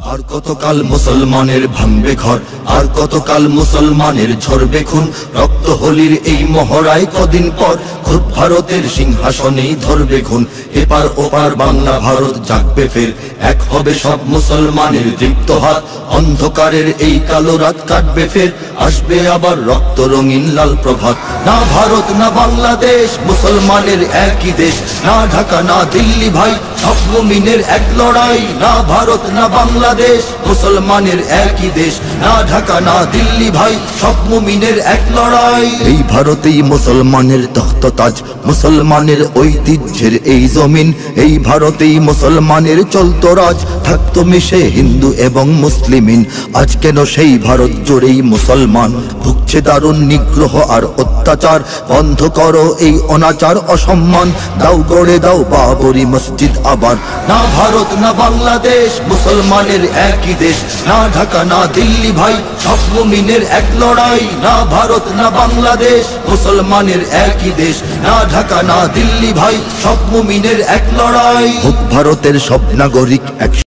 আর কতকাল মুসলমানের ভাঙবে ঘর, আর কতকাল মুসলমানের ঝরবে খুন। রক্ত হোলির এই মহড়ায় কদিন পর খুদ ভারতের সিংহাসনেই ধরবে খুন। এপার ওপার বাংলা ভারত জাগবে ফের, এক হবে সব মুসলমানের দীপ্ত হাত। অন্ধকারের এই কালো রাত কাটবে ফের, আসবে আবার রক্ত রঙিন লাল প্রভাত। না ভারত না বাংলাদেশ, মুসলমানের একই দেশ। না ঢাকা না দিল্লি ভাই, সব মুমিনের এক লড়াই। না ভারত না বাংলাদেশ, মুসলমানের একই দেশ। না ঢাকা না দিল্লি ভাই, সব মুমিনের এক লড়াই। এই ভারতেই মুসলমানের তখ্ততাজ, মুসলমানের ঐতিহ্যের এই জমিন। এই ভারতেই মুসলমানের চলতো রাজ, থাকতো মিশে হিন্দু এবং মুসলিমিন। আজ কেন সেই ভারত জুড়েই মুসলমান ভুগছে দারুণ নিগ্রহ আর অত্যাচার। বন্ধ করো এই অনাচার অসম্মান, দাও গড়ে দাও বাবরি মসজিদ আবার। না ভারত না বাংলাদেশ, মুসলমানের একই দেশ। না ঢাকা না দিল্লি ভাই, সব মুমিনের এক লড়াই। না ভারত না বাংলাদেশ, মুসলমানের একই দেশ। না ঢাকা না দিল্লি ভাই, সব মুমিনের এক লড়াই। হোক ভারতের সব নাগরিক এক